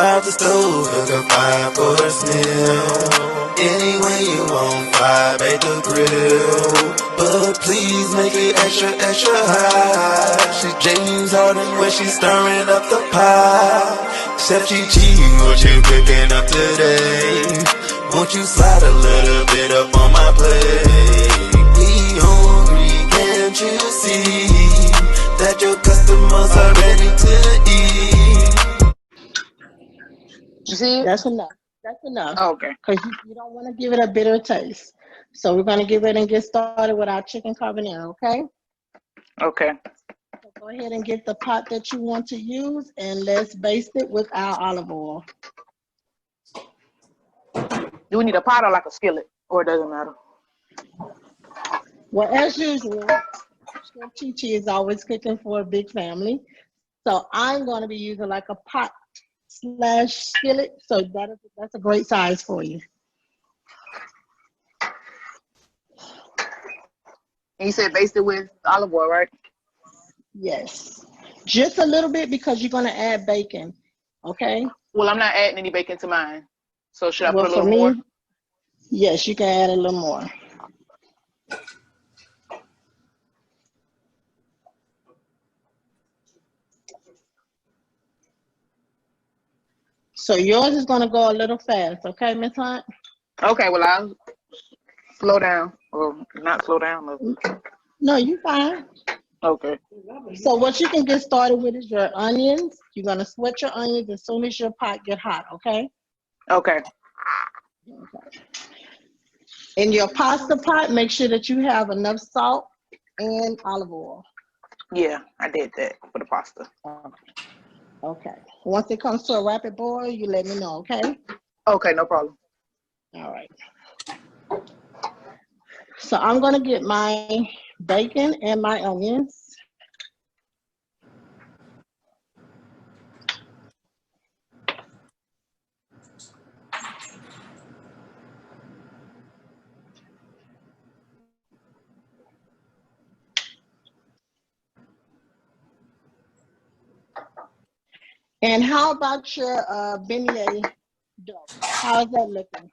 out the stove, hook a fire for a meal. Any way you want, fire, bake the grill. But please make it extra, extra high. She James Harden when she stirring up the pie. Chef Chee Chee, what you cooking up today? Won't you slide a little bit up on my plate? We hungry, can't you see that your customers are ready to eat? You see it? That's enough. That's enough. Oh, okay. Because you don't want to give it a bitter taste. So we're going to get ready and get started with our chicken carbonara, okay? Okay. So go ahead and get the pot that you want to use, and let's baste it with our olive oil. Do we need a pot or like a skillet? Or it doesn't matter? Well, as usual, Chef Chee Chee is always cooking for a big family. So I'm going to be using like a pot / skillet. So that's a great size for you. And you said baste it with olive oil, right? Yes. Just a little bit because you're going to add bacon, okay? Well, I'm not adding any bacon to mine. So should I Well, put a for little me, more? yes, you can add a little more. So yours is going to go a little fast, okay, Miss Hunt? Okay, well, I'll slow down. Or not slow down. No, you fine. Okay. So what you can get started with is your onions. You're going to sweat your onions as soon as your pot get hot, okay? Okay. In your pasta pot, make sure that you have enough salt and olive oil. Yeah, I did that for the pasta. Okay. Once it comes to a rapid boil, you let me know, okay? Okay, no problem. All right. So I'm going to get my bacon and my onions. And how about your beignet dough? How's that looking?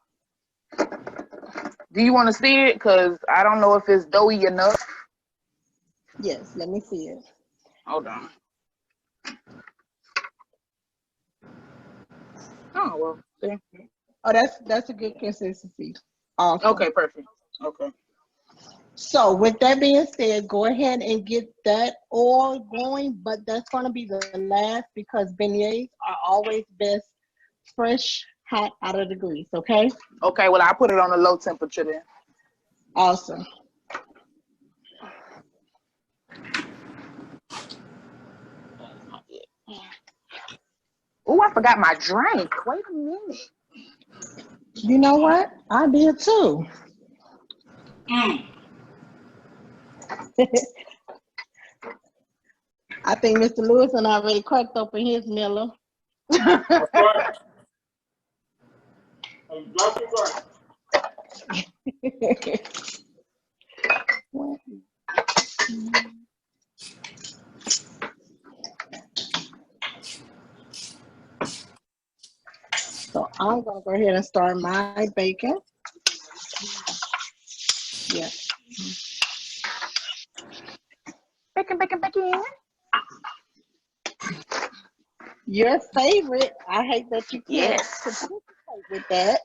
Do you want to see it? Because I don't know if it's doughy enough. Yes, let me see it. Hold on. Oh, well, see. Oh, that's a good consistency. Awesome. Okay, perfect. Okay. So with that being said, go ahead and get that oil going, but that's going to be the last because beignets are always best fresh, hot out of the grease, okay? Okay, well, I'll put it on a low temperature then. Awesome. Oh, I forgot my drink. Wait a minute. You know what? I did too. I think Mr. Lewison already cracked open his Miller. That's right. Exactly right. So I'm going to go ahead and start my bacon. Yeah. Bacon, bacon, bacon. Your favorite. I hate that you can't Yes. participate with that.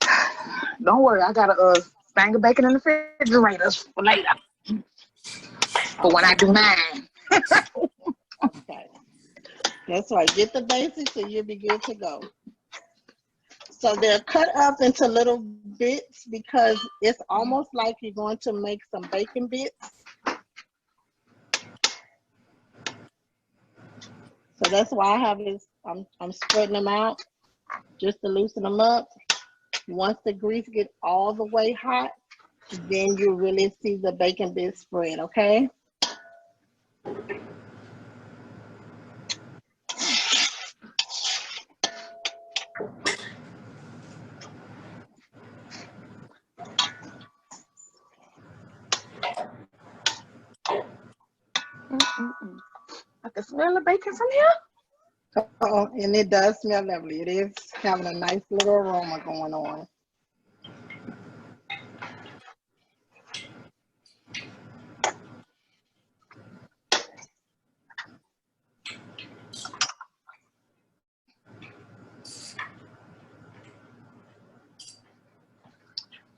Don't worry, I got a thing of bacon in the refrigerator for later. For when I do mine. Okay. That's right. Get the basics and you'll be good to go. So they're cut up into little bits because it's almost like you're going to make some bacon bits. So that's why I have this, I'm spreading them out just to loosen them up. Once the grease gets all the way hot, then you really see the bacon bits spread, okay? I can smell the bacon from here. Oh, and it does smell lovely. It is having a nice little aroma going on.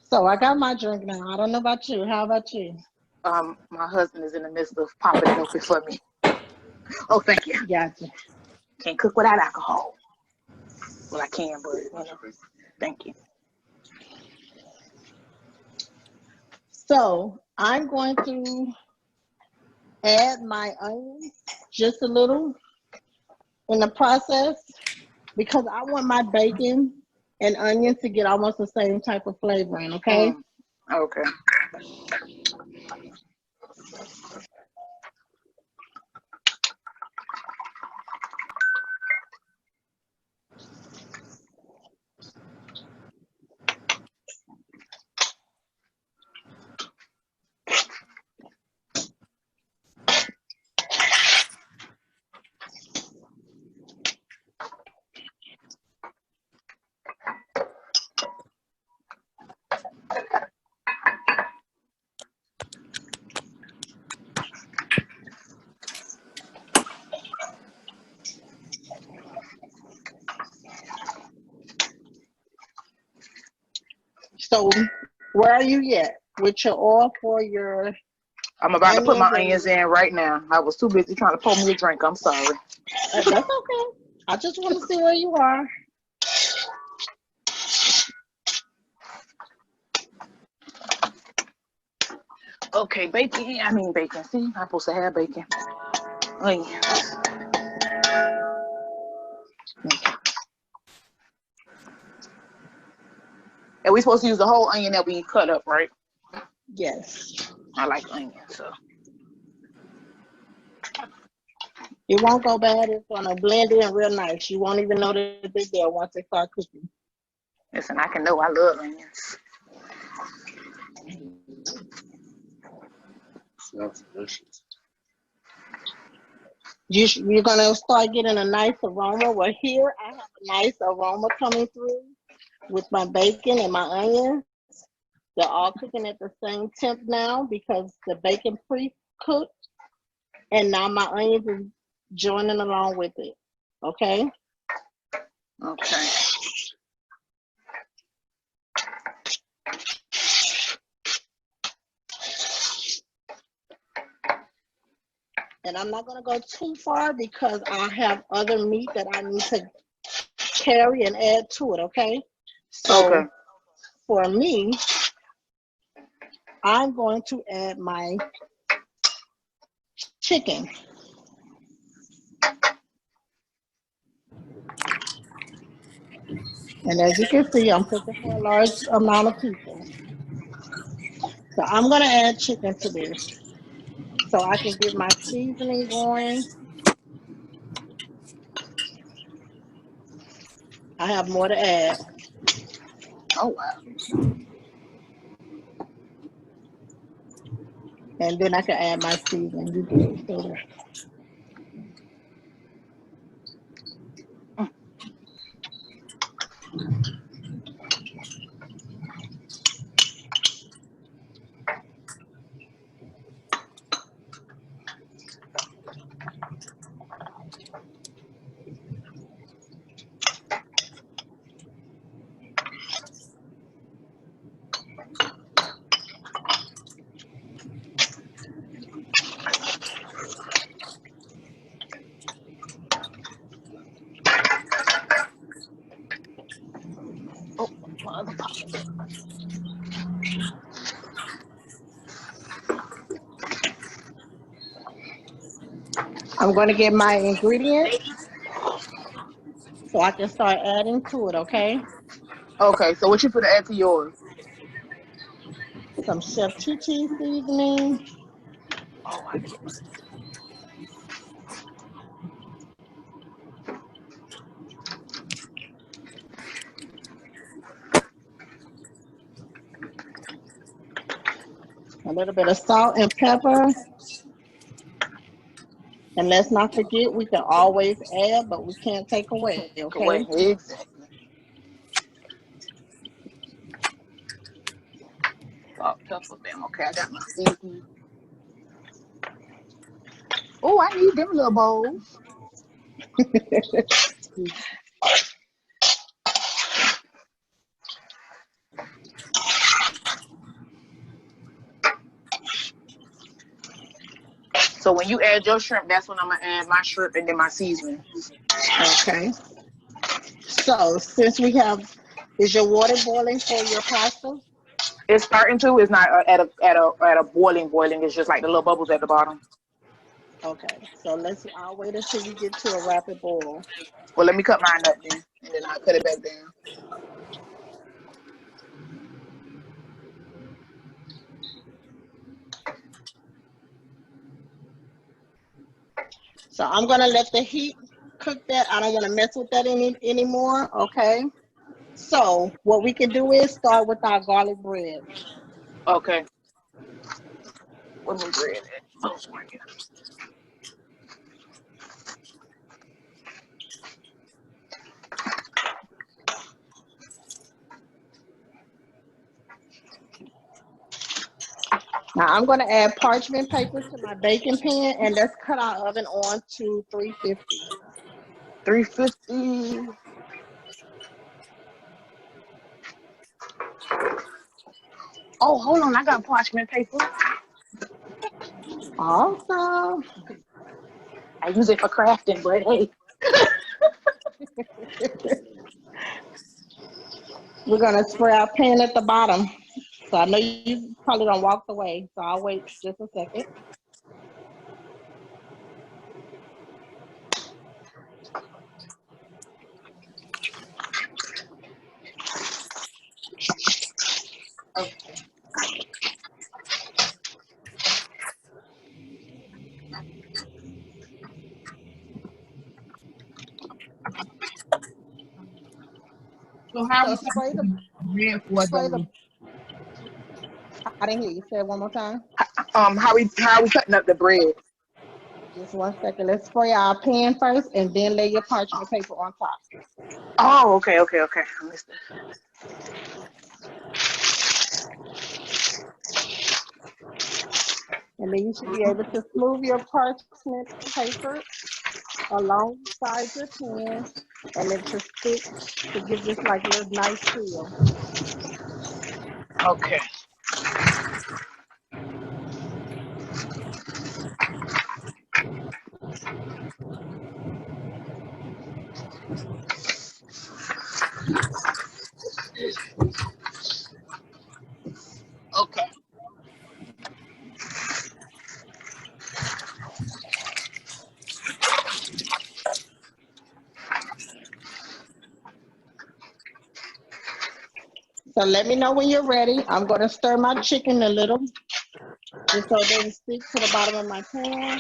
So I got my drink now. I don't know about you. How about you? My husband is in the midst of popping it open for me. Oh, thank you. Gotcha. Can't cook without alcohol. Well, I can, but thank you. So I'm going to add my onions just a little in the process because I want my bacon and onions to get almost the same type of flavoring, okay? Okay. So where are you yet with your oil for your I'm about to put my onions? onions in right now. I was too busy trying to pour me a drink. I'm sorry. That's okay. I just want to see where you are. Okay, bacon. I mean bacon. See, I'm supposed to have bacon. Onions. Okay. And we supposed to use the whole onion that we cut up, right? Yes. I like onions, so. It won't go bad. It's going to blend in real nice. You won't even know that they're there once they start cooking. Listen, I can know I love onions. Smells delicious. You're going to start getting a nice aroma. Well, here I have a nice aroma coming through with my bacon and my onions. They're all cooking at the same temp now because the bacon pre-cooked. And now my onions is joining along with it. Okay? Okay. And I'm not going to go too far because I have other meat that I need to carry and add to it, okay? So for me, I'm going to add my chicken. And as you can see, I'm cooking for a large amount of people. So I'm going to add chicken to this so I can get my seasoning going. I have more to add. Oh, wow. And then I can add my seasoning. You do it later. Oh, my other pot. I'm going to get my ingredients so I can start adding to it, okay? Okay, so what you put to add to yours? Some Chef Chee Chee seasoning. Oh, I get it. A little bit of salt and pepper. And let's not forget, we can always add, but we can't take away, okay? Wait, exactly. Salt, pepper, bam. Okay, I got my seasoning. Oh, I need them little bowls. So when you add your shrimp, that's when I'm gonna add my shrimp and then my seasoning. Okay. So since we have, is your water boiling for your pasta? It's starting to. It's not at a boiling. It's just like the little bubbles at the bottom. Okay. So I'll wait until you get to a rapid boil. Well, let me cut mine up then, and then I'll cut it back down. So I'm gonna let the heat cook that. I don't want to mess with that anymore. Okay. So what we can do is start with our garlic bread. Okay. Where's my bread at? Oh, right here. Now I'm gonna add parchment paper to my baking pan, and let's cut our oven on to 350. 350. Oh, hold on. I got parchment paper. Awesome. I use it for crafting, but hey. We're gonna spray our pan at the bottom. So I know you probably don't walk away, so I'll wait just a second. So how So we cutting bread for spray the. the I didn't hear you say it one more time. how we cutting up the bread? Just 1 second. Let's spray our pan first, and then lay your parchment paper on top. Oh, okay. I missed that. And then you should be able to smooth your parchment paper alongside your pan, and then to stick to give this like a little nice seal. Okay. Okay. So let me know when you're ready. I'm going to stir my chicken a little, just so it doesn't stick to the bottom of my pan.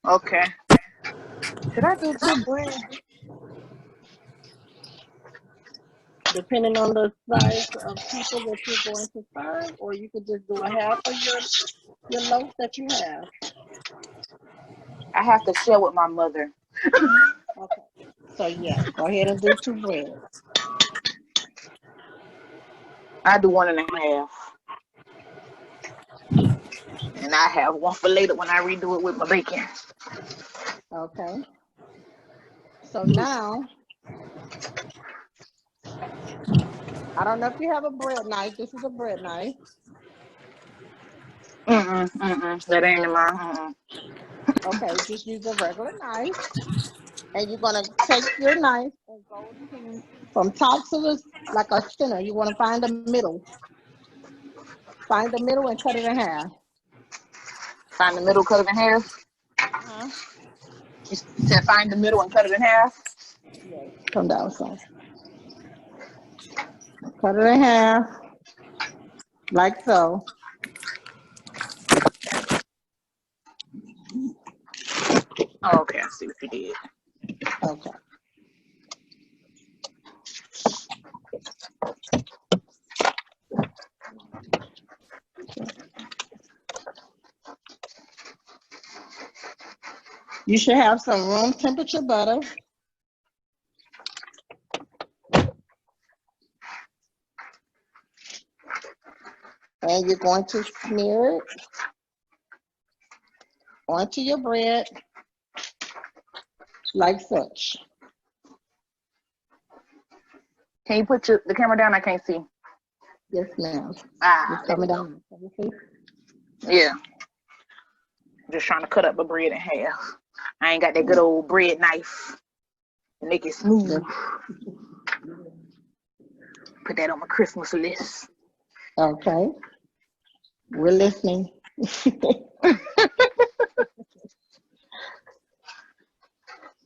Okay. Should I do two bread? Depending on the size of people that you're going to serve, or you could just do a half of your loaf that you have. I have to share with my mother. Okay. So yeah, go ahead and do 2 bread. I do 1.5. And I have one for later when I redo it with my bacon. Okay. So now, I don't know if you have a bread knife. This is a bread knife. That ain't in my. Okay, just use a regular knife. And you're gonna take your knife and go from top to the like a center. You want to find the middle. Find the middle and cut it in half. Find the middle, cut it in half. Uh-huh. You said find the middle and cut it in half. Yes. Come down some. Cut it in half, like so. Oh, okay, I see what you did. Okay. You should have some room temperature butter. And you're going to smear it onto your bread like such. Can you put the camera down? I can't see. Yes, ma'am. Ah, It's coming down. yeah. Just trying to cut up the bread in half. I ain't got that good old bread knife to make it smooth. Put that on my Christmas list. Okay. We're listening.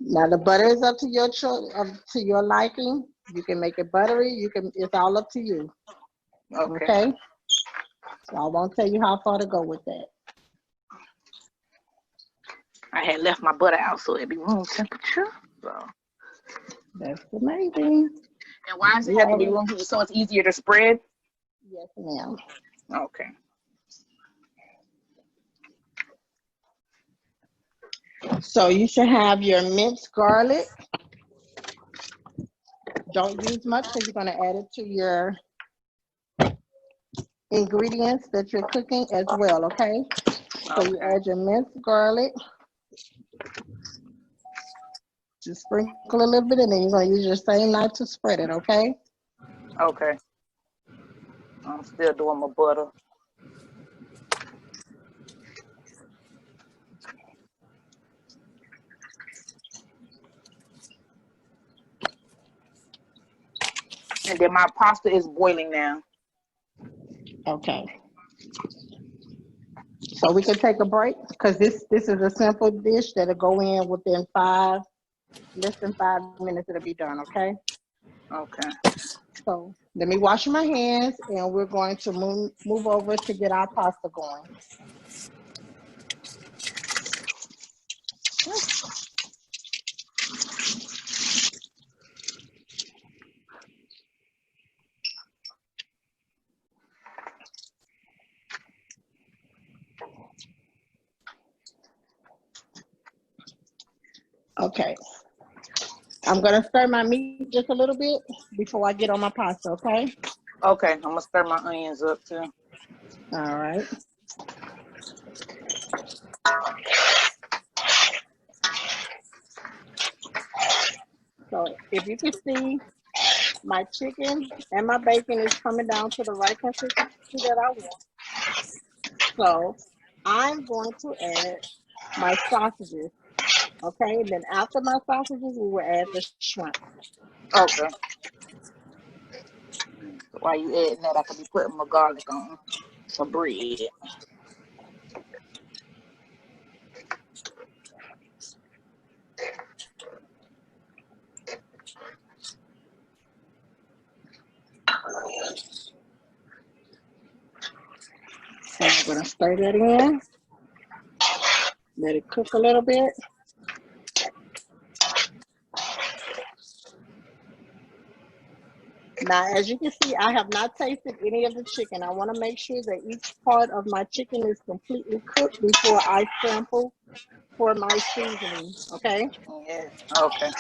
Now the butter is up to your choice, to your liking. You can make it buttery. It's all up to you. Okay. So I won't tell you how far to go with that. I had left my butter out so it'd be room temperature. So that's amazing. And why does it have to be room temperature so it's easier to spread? Yes, ma'am. Okay. So you should have your minced garlic. Don't use much because you're going to add it to your ingredients that you're cooking as well, okay? So you add your minced garlic. Just sprinkle a little bit and then you're going to use your same knife to spread it, okay? Okay. I'm still doing my butter. And then my pasta is boiling now. Okay. So we can take a break because this is a simple dish that'll go in within less than 5 minutes. It'll be done. Okay. Okay. So let me wash my hands, and we're going to move over to get our pasta going. Okay. I'm going to stir my meat just a little bit before I get on my pasta, okay? Okay, I'm going to stir my onions up too. All right. So if you can see, my chicken and my bacon is coming down to the right consistency that I want. So I'm going to add my sausages. Okay, then after my sausages, we will add the shrimp. Okay. While you adding that, I could be putting my garlic on my bread. So I'm going to stir that in. Let it cook a little bit. Now, as you can see, I have not tasted any of the chicken. I want to make sure that each part of my chicken is completely cooked before I sample for my seasoning, okay? Yeah, okay.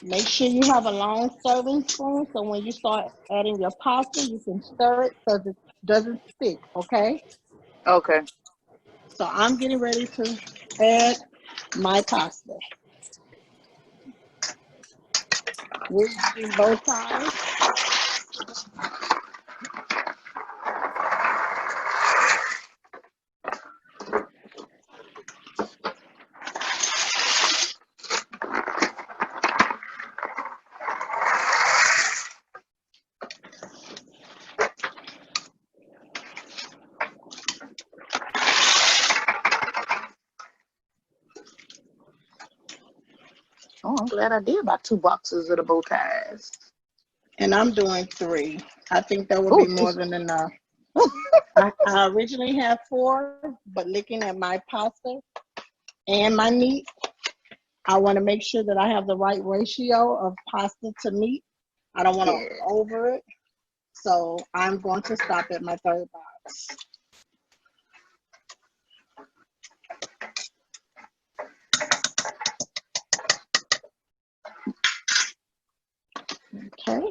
Make sure you have a long serving spoon so when you start adding your pasta, you can stir it so it doesn't stick, okay? Okay. So I'm getting ready to add my pasta. We're using both sides. Oh, I'm glad I did buy 2 boxes of the bow ties. And I'm doing 3. I think that would be more than enough. I originally had 4, but looking at my pasta and my meat, I want to make sure that I have the right ratio of pasta to meat. I don't want to Yeah. over it. So I'm going to stop at my third box. Okay.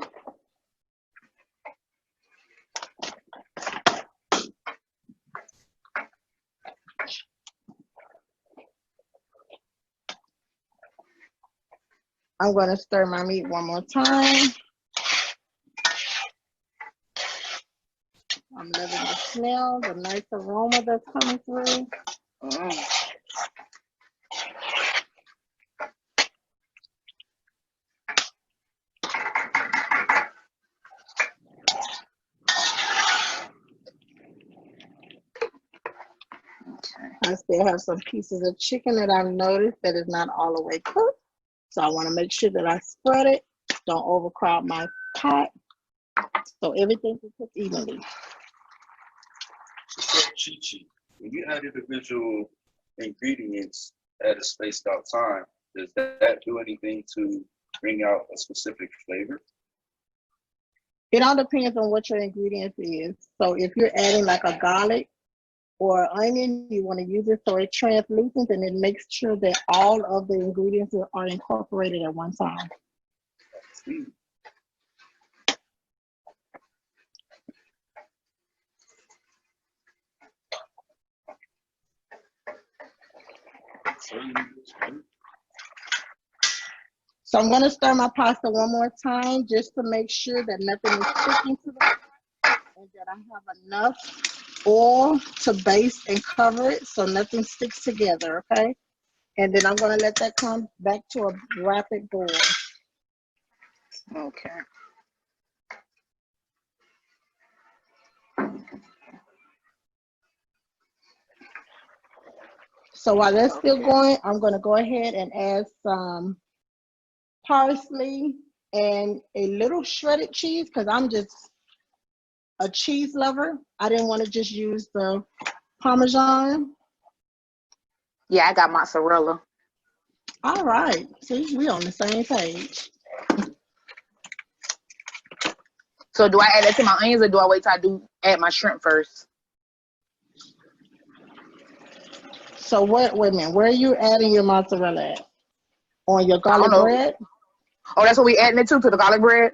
I'm going to stir my meat one more time. I'm loving the smell, the nice aroma that's coming through. I still have some pieces of chicken that I've noticed that is not all the way cooked. So I want to make sure that I spread it. Don't overcrowd my pot. So everything is cooked evenly. Chee Chee, when you add individual ingredients at a spaced out time, does that do anything to bring out a specific flavor? It all depends on what your ingredients is. So if you're adding like a garlic or onion, you want to use it so it translucent and it makes sure that all of the ingredients are incorporated at one time. So I'm going to stir my pasta one more time just to make sure that nothing is sticking to the pot and that I have enough oil to base and cover it so nothing sticks together, okay? And then I'm going to let that come back to a rapid boil. Okay. So while that's still going, I'm going to go ahead and add some parsley and a little shredded cheese because I'm just a cheese lover. I didn't want to just use the Parmesan. Yeah, I got mozzarella. All right. See, we on the same page. So do I add that to my onions or do I wait till I do add my shrimp first? So wait a minute. Where are you adding your mozzarella at? On your I don't garlic know. bread? Oh, that's what we adding it to the garlic bread?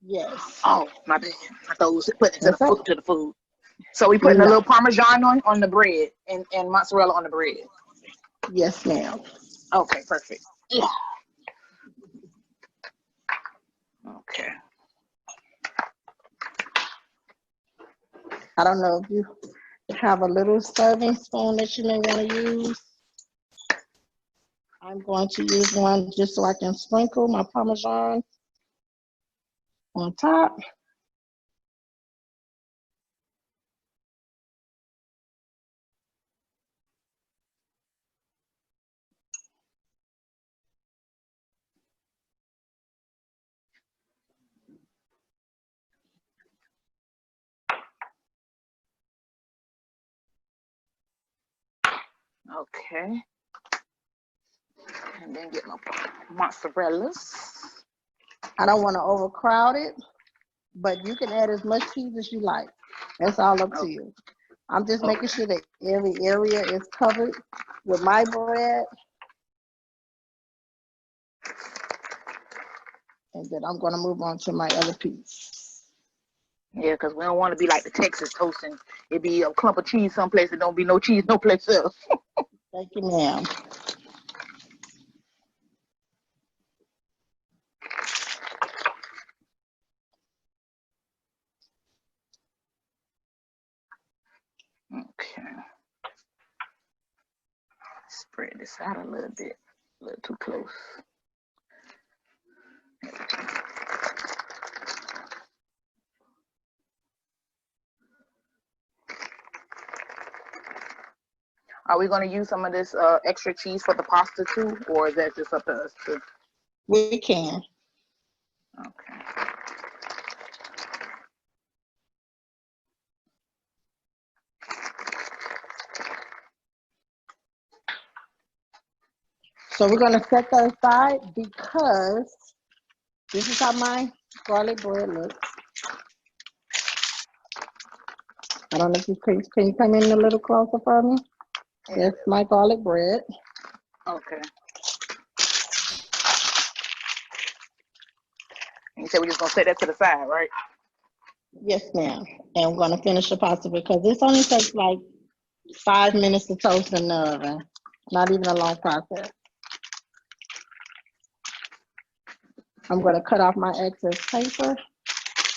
Yes. Oh, my bad. I thought we was putting it to That's right. the food. So we putting a No. little Parmesan on the bread and mozzarella on the bread. Yes, ma'am. Okay, perfect. Yeah. Okay. I don't know if you have a little serving spoon that you may want to use. I'm going to use one just so I can sprinkle my Parmesan on top. Okay. And then get my mozzarellas. I don't want to overcrowd it, but you can add as much cheese as you like. That's all up to you. I'm just making sure that every area is covered with my bread. And then I'm going to move on to my other piece. Yeah, because we don't want to be like the Texas toast and it be a clump of cheese someplace and don't be no cheese no place else. Thank you, ma'am. Okay. Spread this out a little bit. A little too close. Are we going to use some of this extra cheese for the pasta too, or is that just up to us too? We can. Okay. So we're gonna set that aside because this is how my garlic bread looks. I don't know if you can you come in a little closer for me? That's my garlic bread. Okay. And you said we're just gonna set that to the side, right? Yes, ma'am. And I'm gonna finish the pasta because this only takes like 5 minutes to toast in the oven. Not even a long process. I'm gonna cut off my excess paper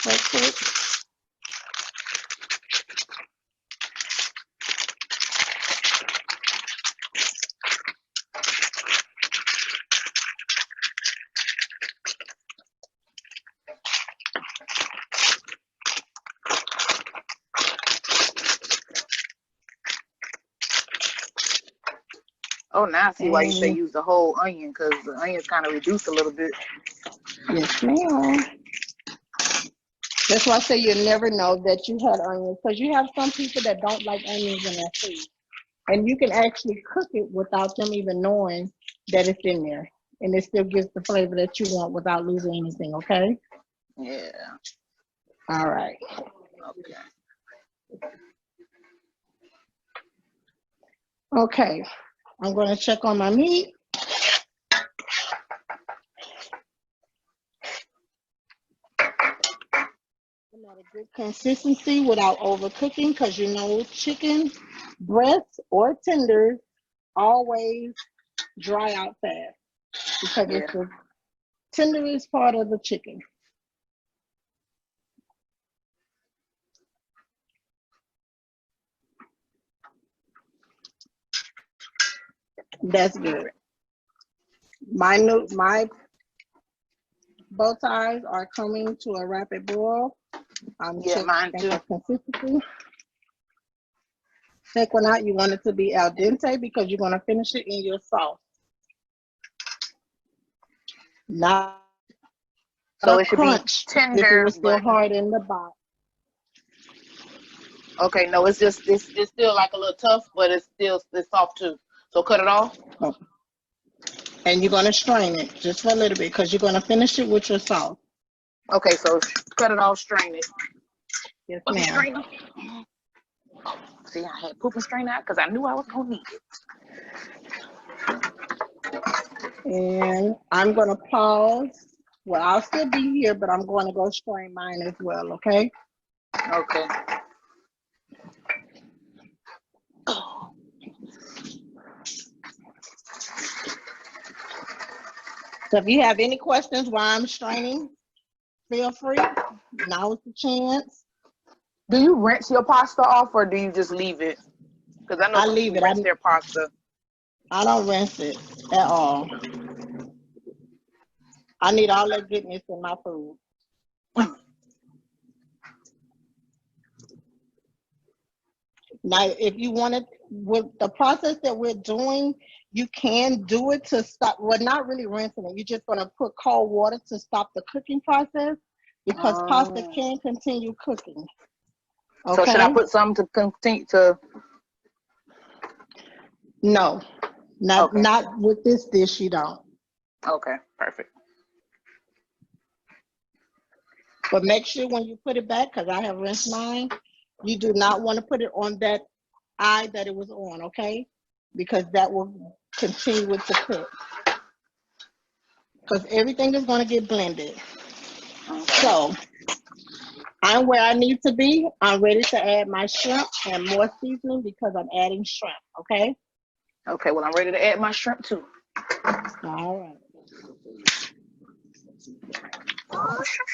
real quick. Oh, now I see why you say use the whole onion, because the onion's kind of reduced a little bit. Yes, ma'am. That's why I say you never know that you had onions, because you have some people that don't like onions in their food. And you can actually cook it without them even knowing that it's in there. And it still gives the flavor that you want without losing anything, okay? Yeah. All right. Okay. Okay. I'm going to check on my meat. I'm at a good consistency without overcooking, because you know chicken breasts or tenders always dry out fast because it's the tenderest part of the chicken. That's good. My bow ties are coming to a rapid boil. I'm checking mine too. for consistency. Check one out. You want it to be al dente because you're going to finish it in your sauce. Not So a it should crunch be tender, if it was still but hard in the bottom. okay, no, it's just it's still like a little tough, but it's soft too. So cut it off. Okay. And you're going to strain it just for a little bit because you're going to finish it with your sauce. Okay, so cut it off, strain it. Yes, Let me ma'am. strain it. See, I had poop and strain out because I knew I was gonna need it. And I'm going to pause. Well, I'll still be here, but I'm going to go strain mine as well, okay? Okay. So if you have any questions while I'm straining, feel free. Now's the chance. Do you rinse your pasta off or do you just leave it? Because I know I some leave people it. rinse their pasta. I don't rinse it at all. I need all that goodness in my food. Now, if you want it, with the process that we're doing, you can do it to stop. We're not really rinsing it. You're just going to put cold water to stop the cooking process because pasta can continue cooking. Okay? So should I put some to continue to? No, not with this dish. You don't. Okay, perfect. But make sure when you put it back, because I have rinsed mine, you do not want to put it on that eye that it was on, okay? Because that will continue with the cook. Because everything is going to get blended. So I'm where I need to be. I'm ready to add my shrimp and more seasoning because I'm adding shrimp, okay? Okay, well, I'm ready to add my shrimp too. All right. Oh, shrimp.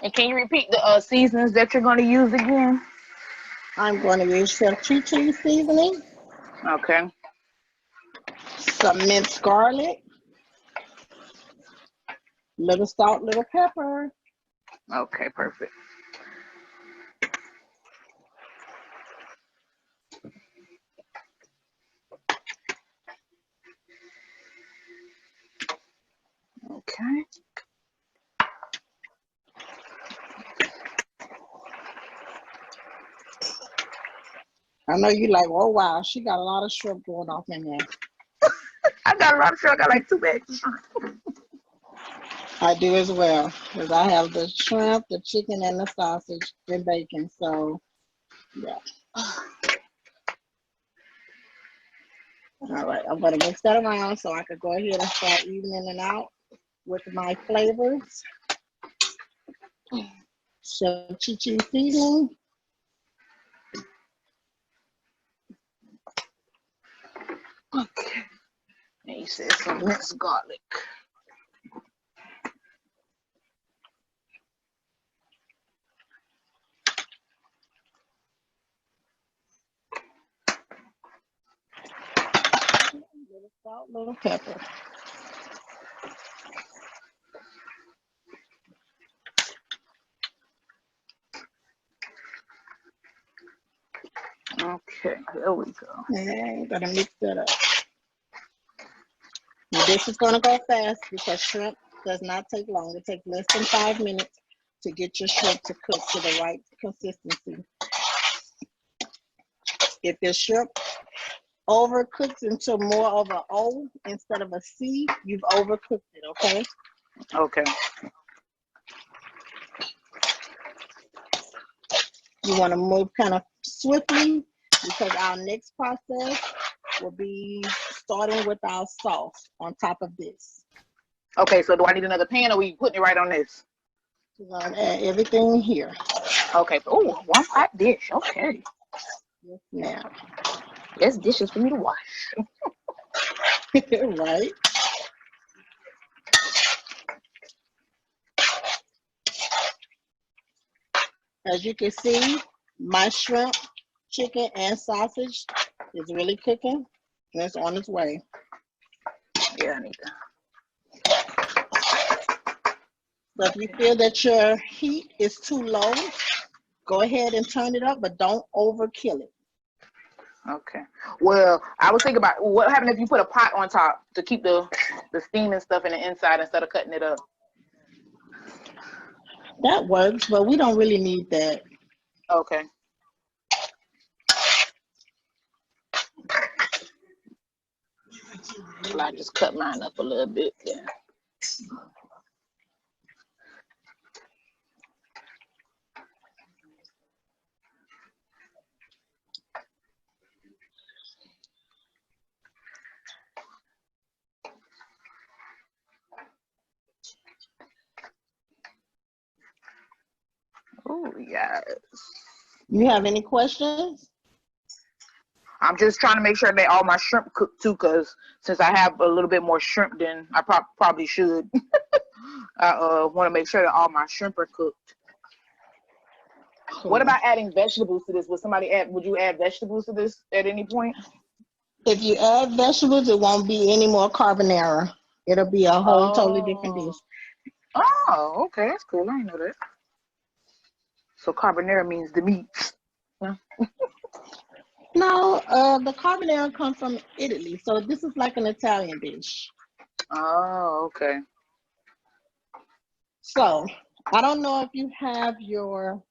And can you repeat the seasonings that you're going to use again? I'm going to use Chef Chee Chee seasoning. Okay. Some minced garlic. Little salt, little pepper. Okay, perfect. Okay. I know you like, oh wow, she got a lot of shrimp going off in there. I got a lot of shrimp. I got like 2 bags of shrimp. I do as well, because I have the shrimp, the chicken, and the sausage and bacon. So, yeah. All right, I'm gonna mix that around so I could go ahead and start evening it out with my flavors. So, Chee Chee seasoning. Okay. And you said some minced garlic. Little salt, little pepper. Okay, there we go. And gonna mix that up. Now, this is gonna go fast because shrimp does not take long. It takes less than 5 minutes to get your shrimp to cook to the right consistency. If your shrimp overcooks into more of an O instead of a C, you've overcooked it, okay? Okay. You want to move kind of swiftly because our next process will be starting with our sauce on top of this. Okay, so do I need another pan or we putting it right on this? We're going to add everything here. Okay. Oh, 1 pot dish. Okay. Yes, ma'am. There's dishes for me to wash. Right. As you can see, my shrimp, chicken, and sausage is really cooking, and it's on its way. Yeah, I need that. So if you feel that your heat is too low, go ahead and turn it up, but don't overkill it. Okay. Well, I was thinking about what happened if you put a pot on top to keep the steam and stuff in the inside instead of cutting it up. That works, but we don't really need that. Okay. Well, I just cut mine up a little bit. Yeah. Oh, yes. You have any questions? I'm just trying to make sure that all my shrimp cooked too, because since I have a little bit more shrimp than I probably should, I want to make sure that all my shrimp are cooked. Cool. What about adding vegetables to this? Would you add vegetables to this at any point? If you add vegetables, it won't be any more carbonara. It'll be a whole totally different dish. Oh, okay. That's cool. I didn't know that. So carbonara means the meats. Yeah. No, the carbonara comes from Italy, so this is like an Italian dish. Oh, okay. So, I don't know if you have your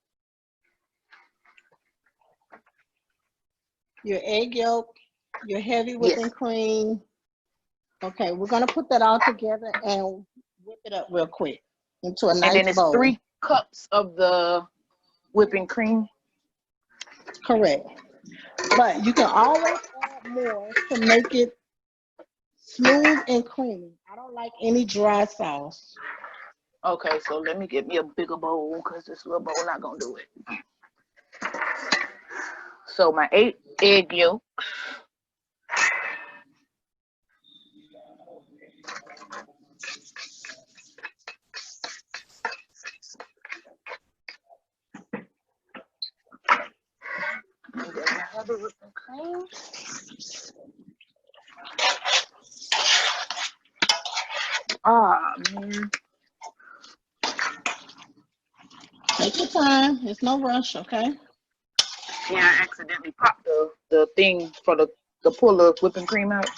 egg yolk, your heavy whipping cream. Okay, we're gonna put that all together and whip it up real quick into a nice bowl. And then it's 3 cups of the whipping cream. Correct. But you can always add more to make it smooth and creamy. I don't like any dry sauce. Okay, so let me get me a bigger bowl because this little bowl not gonna do it. So my 8 egg yolks. And then another whipping cream. Ah, man. Take your time. It's no rush, okay? Yeah, I accidentally popped the thing for the puller whipping cream out.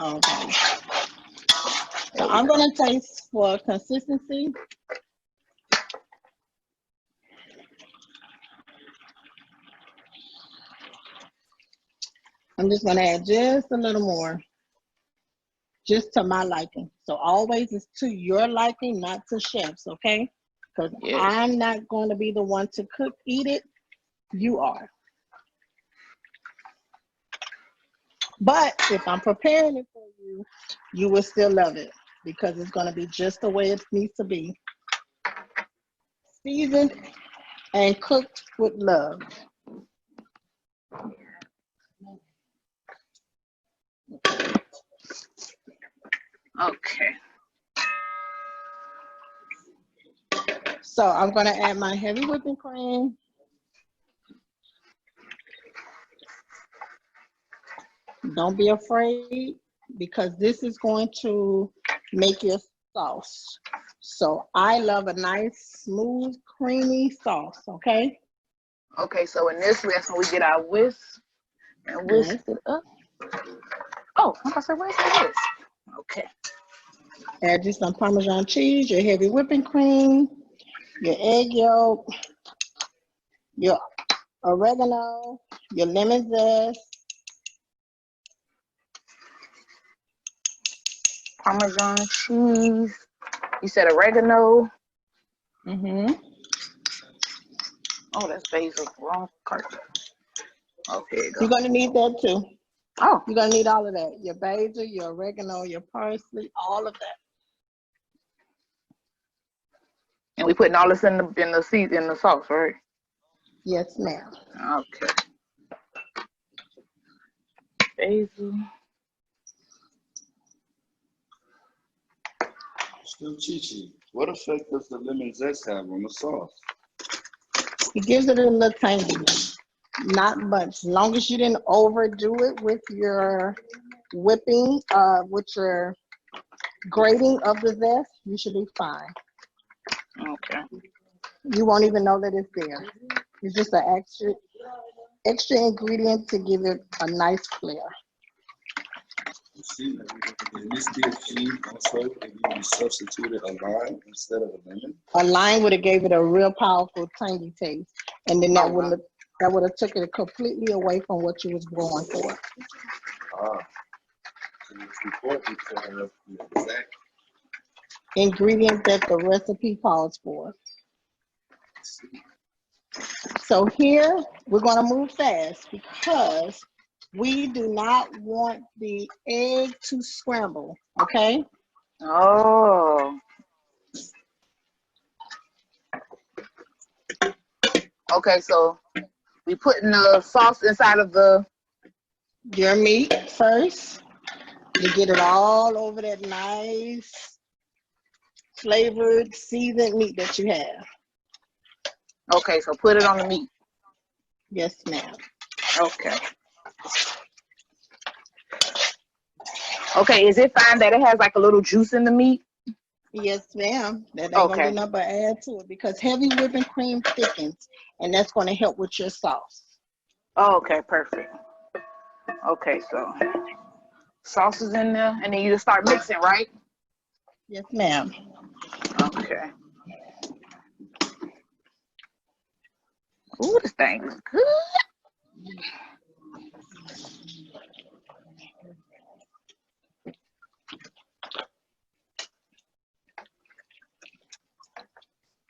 Okay. So There we I'm go. gonna taste for consistency. I'm just gonna add just a little more, just to my liking. So always it's to your liking, not to chef's, okay? Because Yes. I'm not going to be the one to cook, eat it. You are. But if I'm preparing it for you, you will still love it because it's going to be just the way it needs to be. Seasoned and cooked with love. Okay. So I'm going to add my heavy whipping cream. Don't be afraid because this is going to make your sauce. So I love a nice, smooth, creamy sauce, okay? Okay, so in this, that's when we get our whisk and whisk Yes. it up. Oh, I said, where's the whisk? Okay. Add you some Parmesan cheese, your heavy whipping cream, your egg yolk, your oregano, your lemon zest, Parmesan cheese. You said oregano. Mm-hmm. Oh, that's basil. Wrong cart. Okay, here you You're go. gonna need that too. Oh, You're gonna need all of that. Your basil, your oregano, your parsley, all of that. and we putting all this in the sauce, right? Yes, ma'am. Okay. Basil. Still Chee Chee. What effect does the lemon zest have on the sauce? It gives it a little tangy. Not much. As long as you didn't overdo it with your whipping, with your grating of the zest, you should be fine. Okay. You won't even know that it's there. It's just an extra ingredient to give it a nice flair. You see, in this dish, also, if you substituted a lime instead of a lemon. A lime would have gave it a real powerful tangy taste, and then that would have took it completely away from what you was going for. Ah, so it's important to have the exact. Ingredient that the recipe calls for. So here we're going to move fast because we do not want the egg to scramble, okay? Oh. Okay, so we putting the sauce inside of Your meat first. You get it all over that nice flavored seasoned meat that you have. Okay, so put it on the meat. Yes, ma'am. Okay. Okay, is it fine that it has like a little juice in the meat? Yes, ma'am. That ain't gonna do Okay. nothing but add to it because heavy whipping cream thickens, and that's gonna help with your sauce. Oh, okay, perfect. Okay, so sauce is in there, and then you just start mixing, right? Yes, ma'am. Okay. Ooh, this thing is good.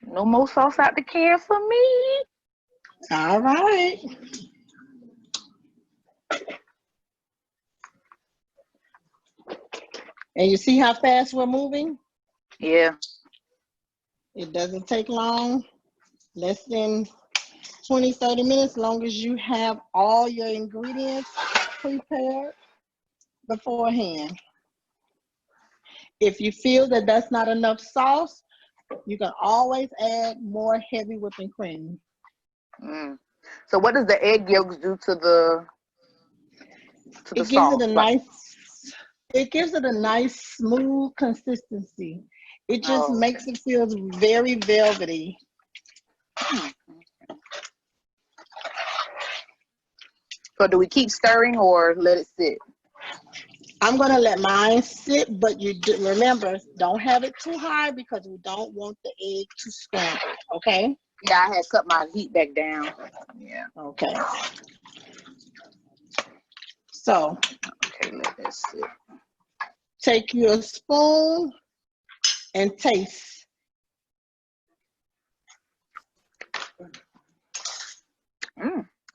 No more sauce out the can for me. All right. And you see how fast we're moving? Yeah. It doesn't take long, less than 20, 30 minutes, long as you have all your ingredients prepared beforehand. If you feel that that's not enough sauce, you can always add more heavy whipping cream. Mm. So what does the egg yolks do to the It gives it sauce? a Like, nice smooth consistency. It just oh, makes it feel very velvety. So do we keep stirring or let it sit? I'm gonna let mine sit, but you do, remember, don't have it too high because we don't want the egg to scramble, okay? Yeah, I had cut my heat back down. Yeah. Okay. So Okay, let that sit. take your spoon and taste.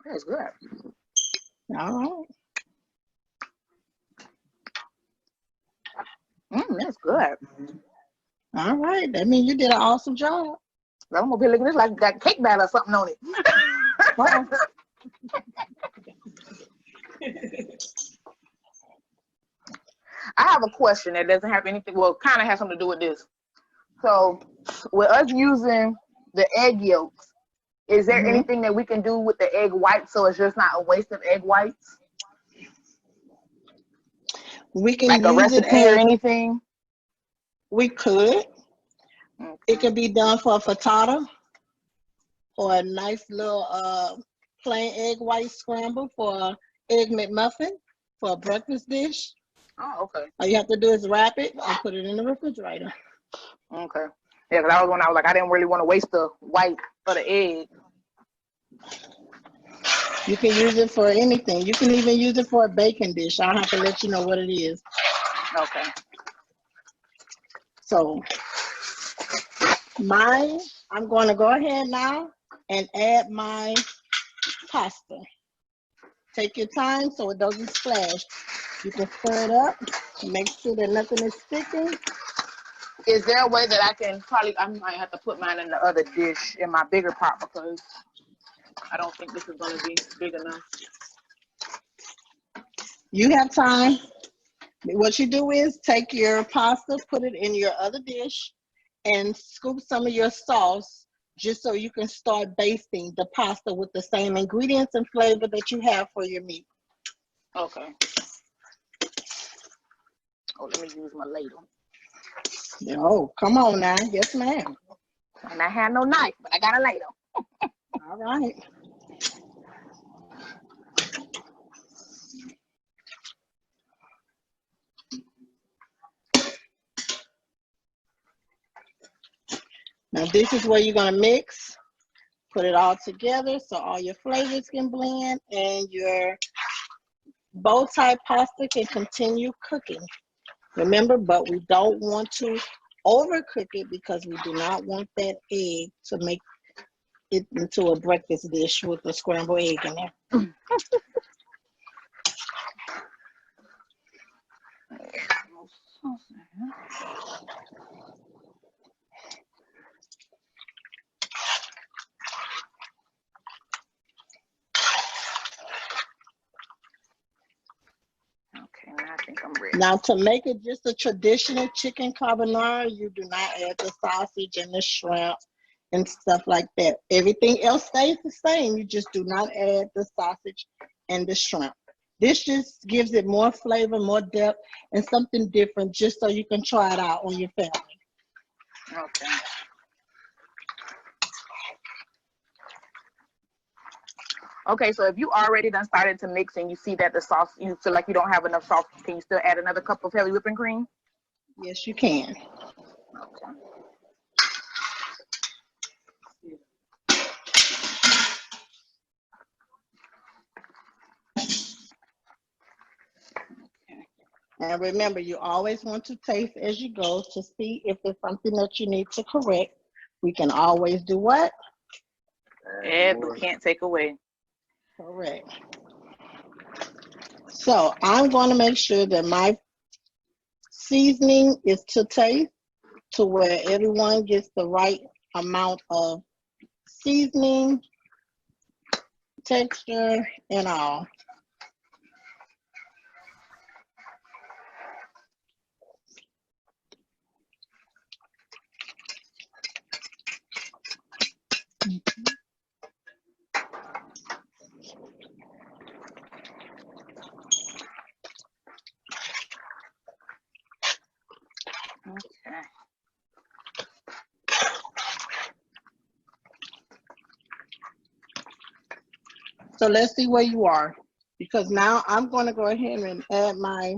That's good. All right. That's good. All right. That means you did an awesome job. I'm gonna be looking at this like got cake batter or something on it. I have a question that doesn't have anything, well, kind of has something to do with this. So, with us using the egg yolks, is there anything that we can do with the egg whites so it's just not a waste of egg whites? We can Like a use it recipe or as anything? we could. Okay. It could be done for a frittata or a nice little plain egg white scramble for an egg McMuffin for a breakfast dish. Oh, okay. All you have to do is wrap it and put it in the refrigerator. Okay. Yeah, because I was like, I didn't really want to waste the white of the egg. You can use it for anything. You can even use it for a baking dish. I'll have to let you know what it is. Okay. So I'm going to go ahead now and add my pasta. Take your time so it doesn't splash. You can stir it up, make sure that nothing is sticking. Is there a way that I might have to put mine in the other dish in my bigger pot because I don't think this is going to be big enough. You have time. What you do is take your pasta, put it in your other dish, and scoop some of your sauce just so you can start basting the pasta with the same ingredients and flavor that you have for your meat. Okay. Oh, let me use my ladle. Oh, come on now. Yes, ma'am. And I have no knife, but I got a ladle. All right. Now this is where you're going to mix, put it all together so all your flavors can blend and your bow tie pasta can continue cooking. Remember, but we don't want to overcook it because we do not want that egg to make it into a breakfast dish with a scrambled egg in there. Okay, now I think I'm ready. Now, to make it just a traditional chicken carbonara, you do not add the sausage and the shrimp and stuff like that. Everything else stays the same. You just do not add the sausage and the shrimp. This just gives it more flavor, more depth, and something different just so you can try it out on your family. Okay. Okay, so if you already done started to mix and you see that the sauce, you feel like you don't have enough sauce, can you still add another cup of heavy whipping cream? Yes, you can. Okay. And remember, you always want to taste as you go to see if there's something that you need to correct. We can always do what? Add, but can't take away. Correct. So I'm going to make sure that my seasoning is to taste to where everyone gets the right amount of seasoning, texture, and all. Okay. So let's see where you are, because now I'm going to go ahead and add my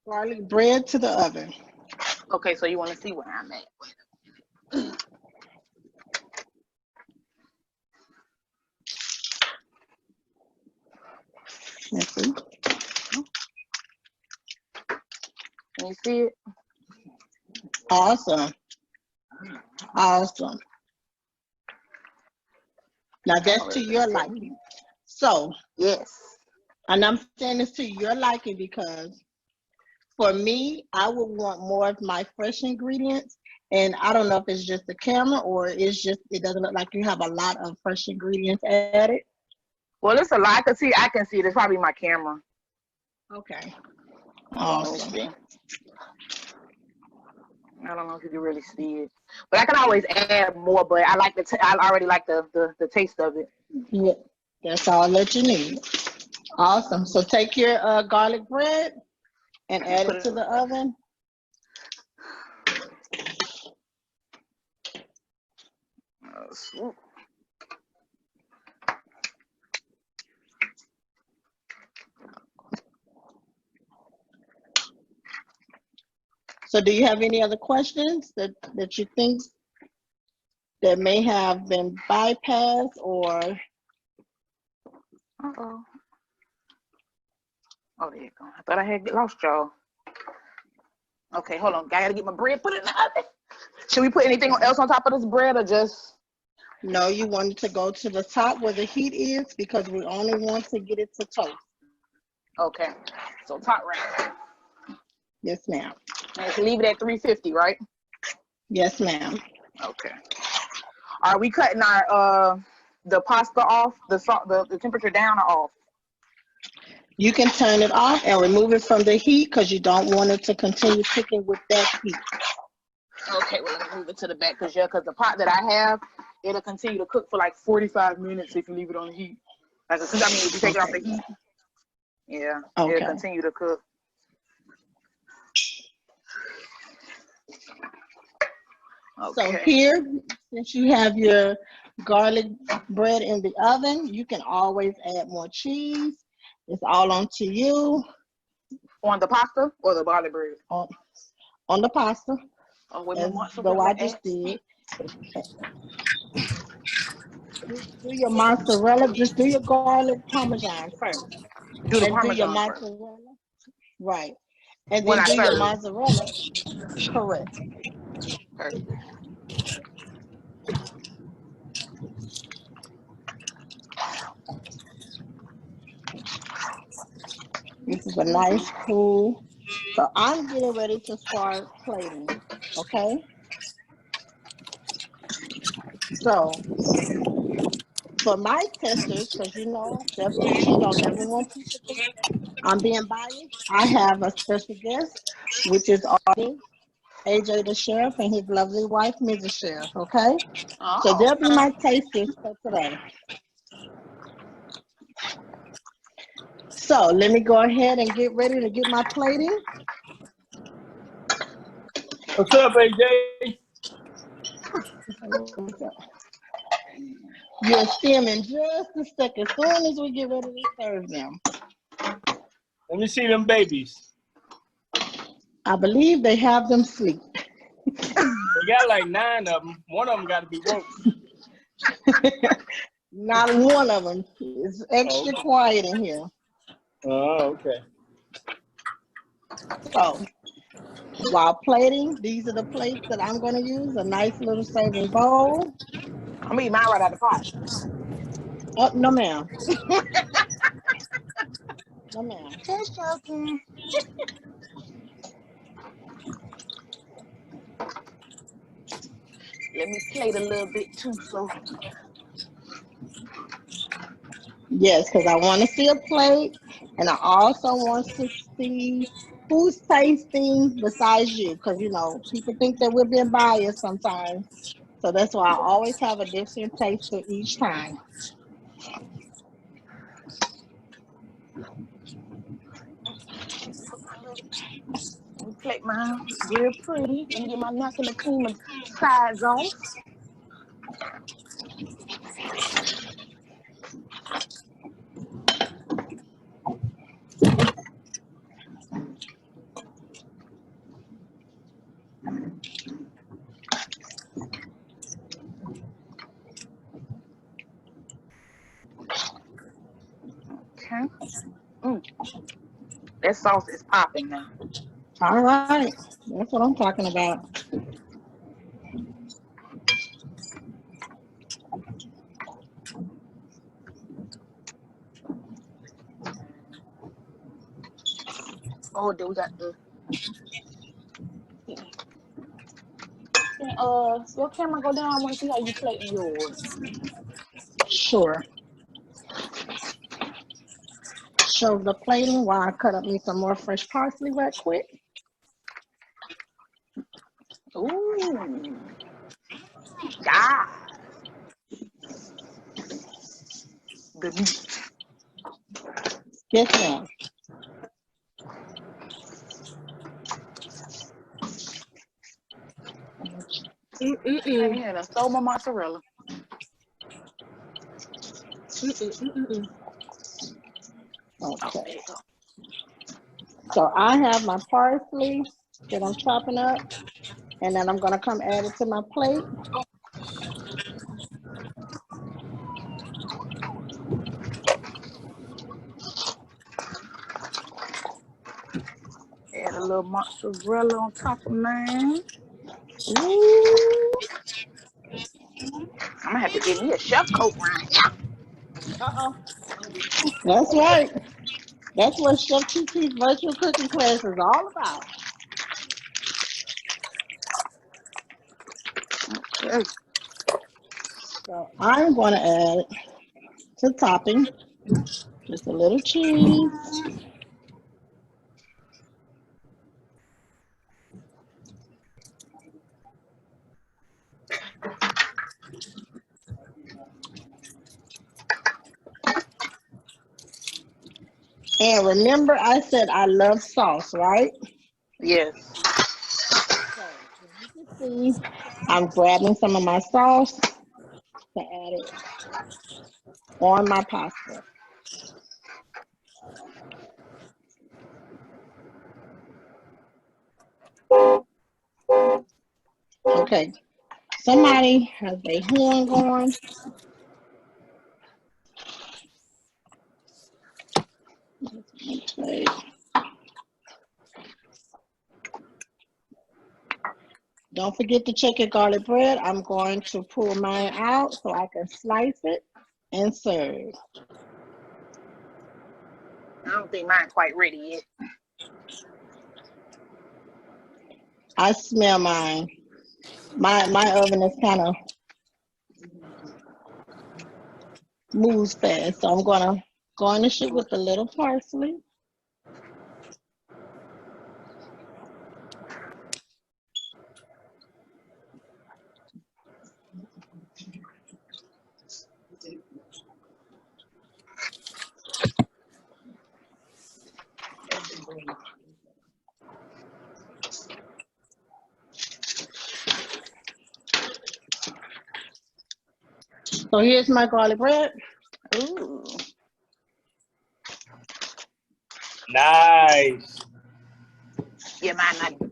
garlic bread to the oven. Okay, so you want to see where I'm at. Let's see. Can you see it? Awesome. Awesome. Now that's to your liking. So, Yes. and I'm saying this to your liking because for me, I would want more of my fresh ingredients. And I don't know if it's just the camera or it's just, it doesn't look like you have a lot of fresh ingredients added. Well, it's a lot. I can see it. It's probably my camera. Okay. Let Awesome. me see. I don't know if you can really see it, but I can always add more. But I like I already like the taste of it. Yeah, that's all that you need. Awesome. So take your garlic bread and add it to the oven. So do you have any other questions that you think that may have been bypassed or? Uh-oh. Oh, there you go. I thought I had lost y'all. Okay, hold on. I gotta get my bread put in the oven. Should we put anything else on top of this bread or just? No, you want it to go to the top where the heat is because we only want to get it to toast. Okay, so top right. Yes, ma'am. And leave it at 350, right? Yes, ma'am. Okay. Are we cutting our the pasta off, the salt, the temperature down or off? You can turn it off and remove it from the heat because you don't want it to continue cooking with that heat. Okay, well, let me move it to the back because the pot that I have, it'll continue to cook for like 45 minutes if you leave it on the heat. Like, if you take it off the heat, yeah, it'll continue to cook. Okay. So here, since you have your garlic bread in the oven, you can always add more cheese. It's all on to you. On the pasta or the garlic bread? On the pasta. Oh, wait, though I just did. Do your mozzarella. Just do your garlic parmesan first. Do the and do your parmesan mozzarella. first. Right. And When then I do your serve. mozzarella. Correct. Perfect. This is a nice, cool. So I'm getting ready to start plating. Okay. So for my testers, because they're people who don't never want people to think I'm being biased, I have a special guest, which is AJ the Sheriff and his lovely wife, Mrs. Sheriff. Okay. Oh. So they'll be my tasters for today. So let me go ahead and get ready to get my plating. What's up, AJ? You'll see them in just a second, as soon as we get ready to serve them. Let me see them babies. I believe they have them sleep. They got like 9 of them. One of them got to be woke. Not one of them. It's extra quiet in here. Oh, okay. So, while plating, these are the plates that I'm going to use. A nice little serving bowl. I'm going to eat mine right out of the pot. Oh, no, ma'am. No, ma'am. Just joking. Let me plate a little bit too, so. Yes, because I want to see a plate, and I also want to see who's tasting besides you, because people think that we're being biased sometimes. So that's why I always have a different taster each time. Let me plate mine real pretty. Let me get my napkin to clean the sides off. Okay. Mm, that sauce is popping now. All right. That's what I'm talking about. Oh, then we got the. Your camera go down. I want to see how you plating yours. Sure. Show the plating while I cut up me some more fresh parsley right quick. Ooh, yeah, the meat. Yes, ma'am. Came in here and stole my mozzarella. Oh, Okay. there you go. So I have my parsley that I'm chopping up, and then I'm gonna come add it to my plate. Add a little mozzarella on top of mine. Ooh. I'm gonna have to get me a chef coat right here. That's right. That's what Chef Chee Chee's virtual cooking class is all about. Okay. So I'm going to add to topping just a little cheese. And remember, I said I love sauce, right? Yes. So as you can see, I'm grabbing some of my sauce to add it on my pasta. Okay, somebody has a horn going. Don't forget to check your garlic bread. I'm going to pull mine out so I can slice it and serve. I don't think mine quite ready yet. I smell mine. My oven is kind of moves fast, so I'm gonna garnish it with a little parsley. So here's my garlic bread. Ooh. Nice. Yeah,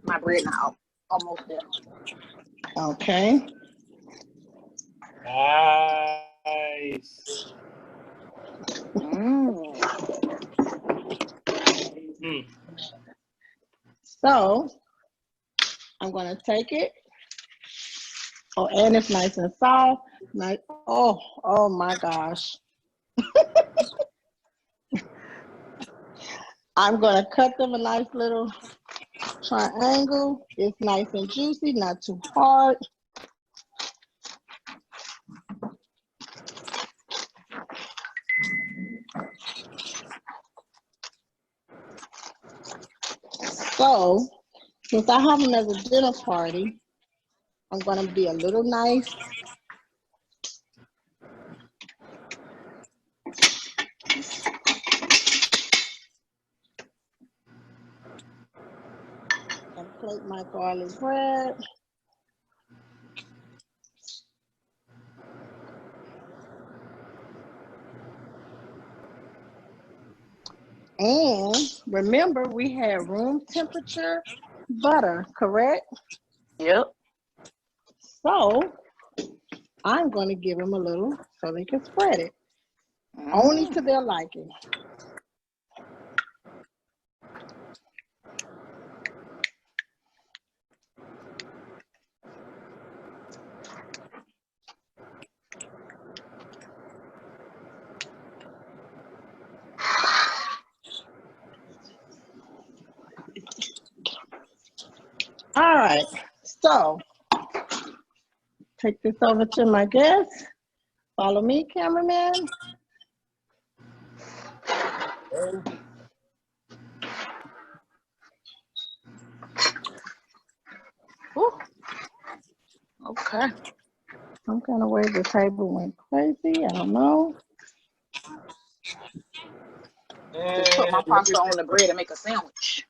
my bread now almost there. Okay. Nice. Mm. Mm. So I'm gonna take it. Oh, and it's nice and soft. Like, oh my gosh. I'm gonna cut them a nice little triangle. It's nice and juicy, not too hard. So, since I have them as a dinner party, I'm gonna be a little nice. And plate my garlic bread. And remember, we had room temperature butter, correct? Yep. So I'm going to give them a little so they can spread it, only Mm. to their liking. right. So take this over to my guest. Follow me, cameraman. Ooh. Okay. Some kind of way the table went crazy. I don't know. Just put my pasta on the bread and make a sandwich.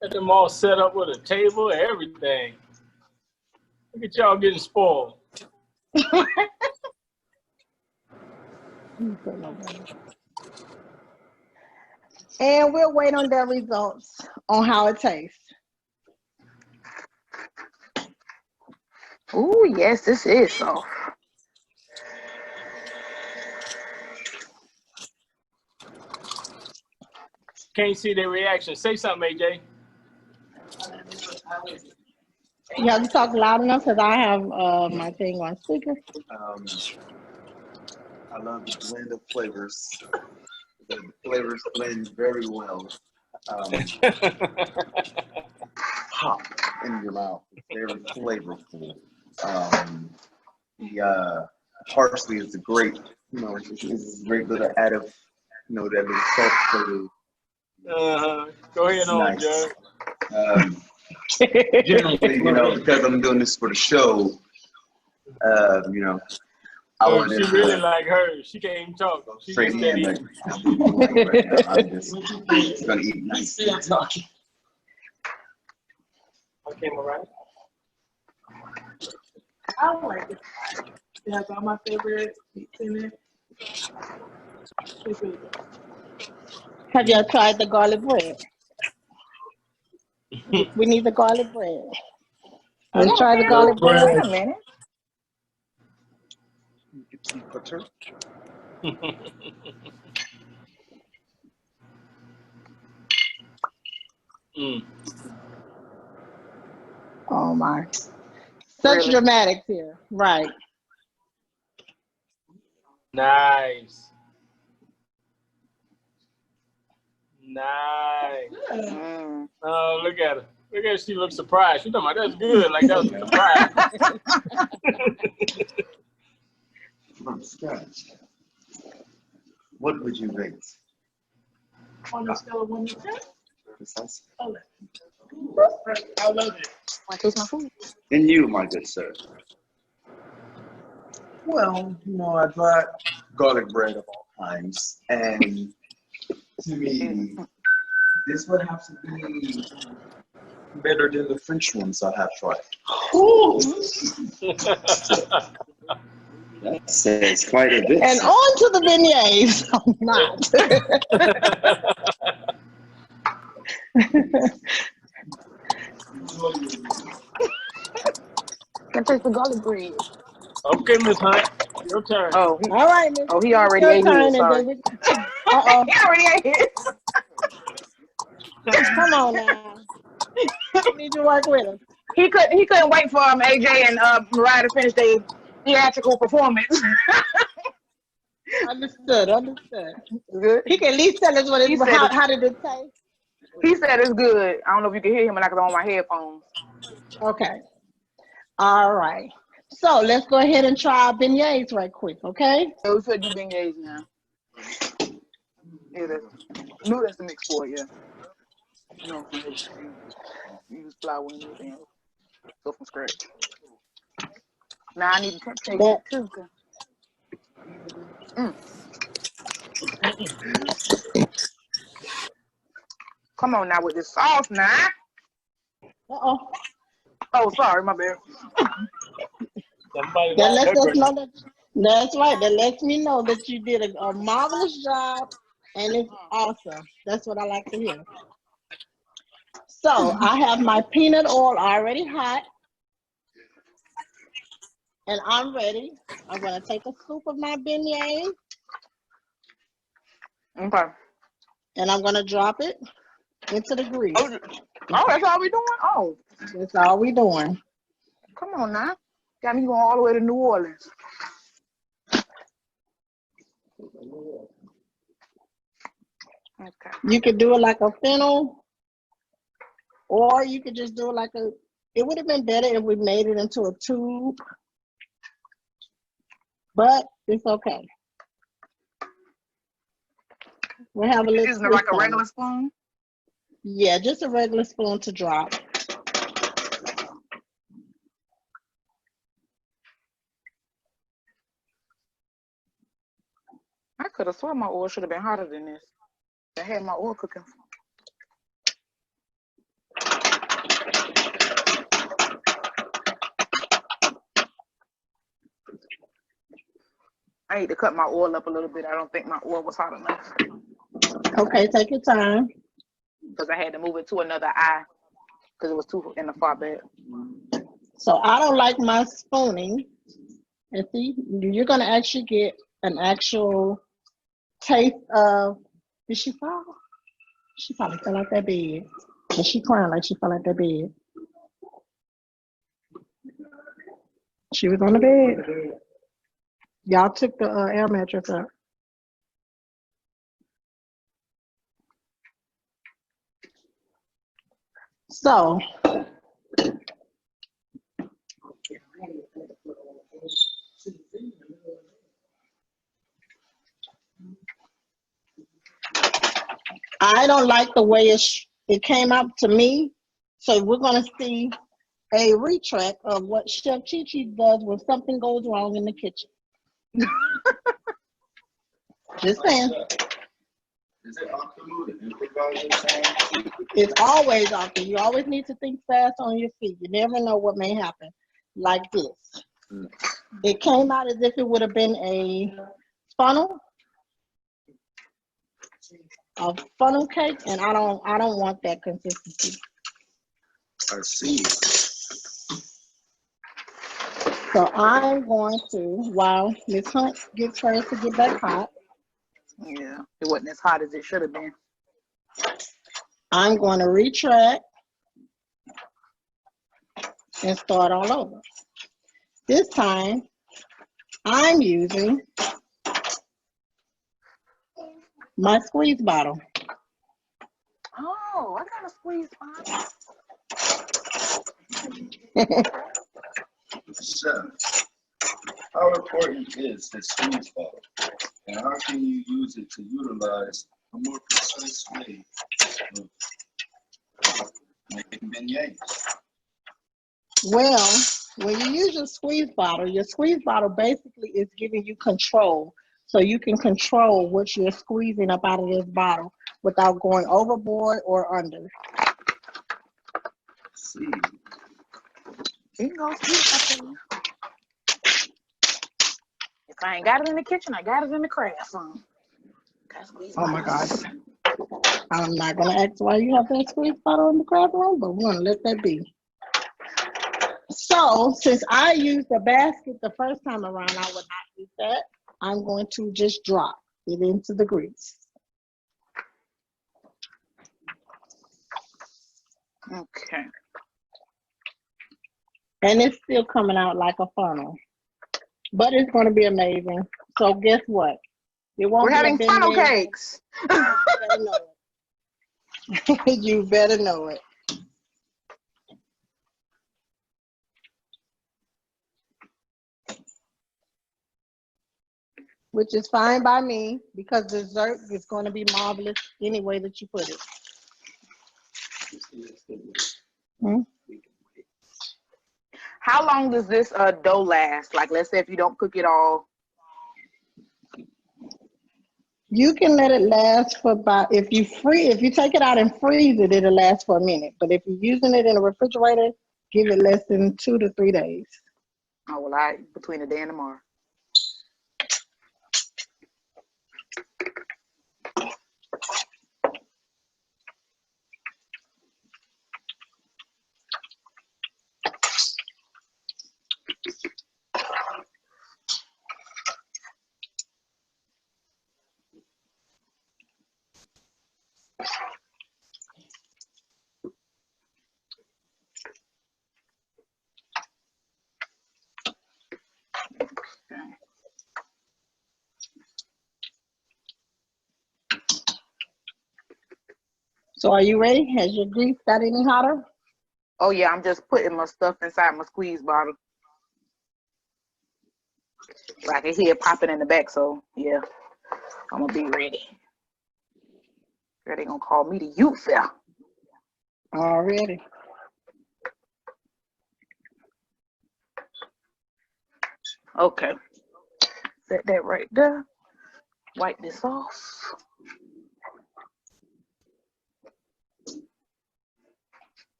Got them all set up with a table and everything. Look at y'all getting spoiled. And we'll wait on their results on how it tastes. Ooh, yes, this is soft. Can't see their reaction. Say something, AJ. You have to talk loud enough because I have my thing on speaker. I love the blend of flavors. The flavors blend very well. Pop in your mouth. It's very flavorful. The parsley is a great, it's a great little additive, that little salt flavor. Go ahead on, Nice. Judge. Generally, because I'm doing this for the show, I want She to really like her. She can't even talk. She straight just in, can't but eat. right now, I'm just gonna eat nice. Okay, all right. I like it. It has all my favorite meats in it. It's really good. Have y'all tried the garlic bread? We need the garlic bread. Let's try the garlic bread. Wait a minute. Butter. Oh my. Such Really? dramatics here. Right. Nice. Nice. Mm. Oh, look at her. Look at her. She looks surprised. She talking about that's good. Like that was a surprise. From scratch. What would you rate? On a scale of 1 to 10, Precisely. I love it. Want to taste my food? And you, my good sir. Well, I tried garlic bread of all kinds, and to me, this would have to be better than the French ones I have tried. That says quite a bit. And on to the beignets. I'm not. Can taste the garlic bread. Okay, Miss Hunt. Your turn. Oh, All right, Miss. oh, he already Your ate turn, his. and Sorry. then uh-oh. He already ate his. Come on now. I need you to work with us. He couldn't wait for AJ and Mariah to finish their theatrical performance. Understood. Good. He can at least tell us what He it, said how did it taste? He said it's good. I don't know if you can hear him when I got on my headphones. Okay. All right. So let's go ahead and try our beignets right quick, okay? So we should do beignets now. Yeah, that's the mix for it, yeah. Use flour and everything else. Go from scratch. Now I need to taste it too. Come on now with this sauce now. Uh-oh. Oh, sorry, my bad. That lets us know that, that's right. That lets me know that you did a marvelous job and it's awesome. That's what I like to hear. So I have my peanut oil already hot. And I'm ready. I'm going to take a scoop of my beignet. Okay. And I'm going to drop it into the grease. Oh, that's all we doing? Oh. That's all we doing. Come on now. Got me going all the way to New Orleans. Okay. You could do it like a fennel, or you could just do it like a It would have been better if we made it into a tube, but it's okay. We'll have a little Using it like a twist on regular it. spoon. Yeah, just a regular spoon to drop. I could have sworn my oil should have been hotter than this. I had my oil cooking. I need to cut my oil up a little bit. I don't think my oil was hot enough Okay, take your time. because I had to move it to another eye because it was too in the far back. So I don't like my spooning. And see, you're gonna actually get an actual taste of. Did she fall? She probably fell out that bed. And she crying like she fell out that bed. She was on the bed. Y'all took the air mattress up. So I don't like the way it came out to me. So we're gonna see a retract of what Chef Chee Chee does when something goes wrong in the kitchen. Just saying. Is it optimal to improvise? It's always optimal. You always need to think fast on your feet. You never know what may happen. Like this. It came out as if it would have been a funnel cake, and I don't want that consistency. I see. So I'm going to, while Miss Hunt gets hers to get back hot, Yeah, it wasn't as hot as it should have been. I'm going to retract and start all over. This time, I'm using my squeeze bottle. Oh, I got a squeeze bottle. Chef, how important is the squeeze bottle? And how can you use it to utilize a more precise way of making beignets? Well, when you use your squeeze bottle basically is giving you control. So you can control what you're squeezing up out of this bottle without going overboard or under. See. You can go squeeze up there. If I ain't got it in the kitchen, I got it in the craft room. Oh my God. I'm not going to ask why you have that squeeze bottle in the craft room, but we're going to let that be. So since I used the basket the first time around, I would not use that. I'm going to just drop it into the grease. Okay. And it's still coming out like a funnel. But it's going to be amazing. So guess what? It won't We're having funnel cakes. You better know it. You better know it. Which is fine by me because dessert is going to be marvelous any way that you put it. How long does this dough last? Like, let's say if you don't cook it all. You can let it last for about, if you take it out and freeze it, it'll last for a minute. But if you're using it in a refrigerator, give it less than 2 to 3 days. Oh, well, between today and tomorrow. So are you ready? Has your grease got any hotter? Oh yeah, I'm just putting my stuff inside my squeeze bottle. I can hear it popping in the back, so yeah, I'm gonna be ready. They're gonna call me the youth fair. Already. Okay, set that right there. Wipe this off.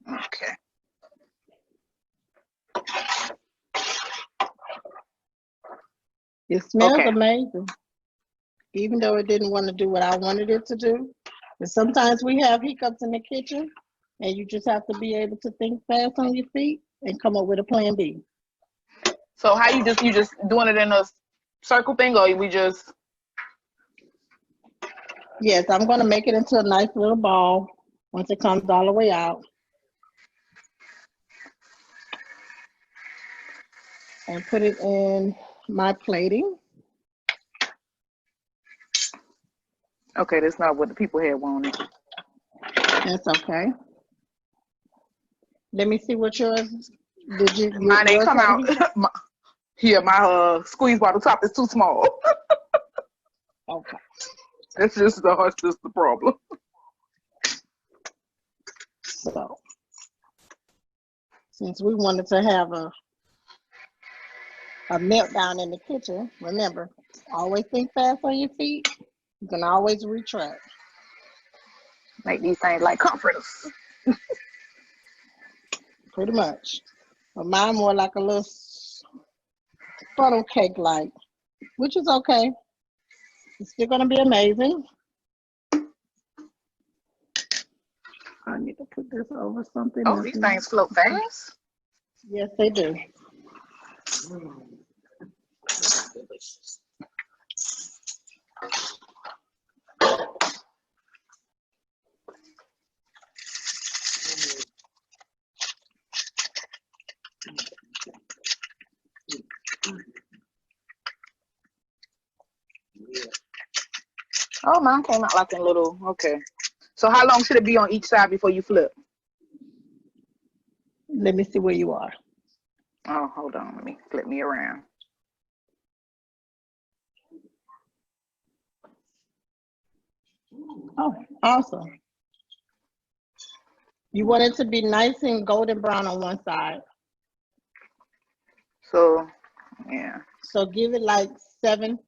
Okay. It smells Okay. amazing, even though it didn't want to do what I wanted it to do. But sometimes we have hiccups in the kitchen, and you just have to be able to think fast on your feet and come up with a plan B. So how you just doing it in a circle thing, or we just? Yes, I'm going to make it into a nice little ball once it comes all the way out. And put it in my plating. Okay, that's not what the people had wanted. That's okay. Let me see what yours. Did you? Mine ain't come out. my squeeze bottle top is too small. Okay. That's just the problem. So, since we wanted to have a meltdown in the kitchen, remember, always think fast on your feet. You can always retract. Make these things like comforters. Pretty much. But mine more like a little funnel cake like, which is okay. It's still gonna be amazing. I need to put this over something Oh, else. these things float fast. Yes, they do. Oh, mine came out like a little. Okay. So how long should it be on each side before you flip? Let me see where you are. Oh, hold on. Let me flip me around. Oh, awesome. You want it to be nice and golden brown on one side. So, yeah. So give it like 7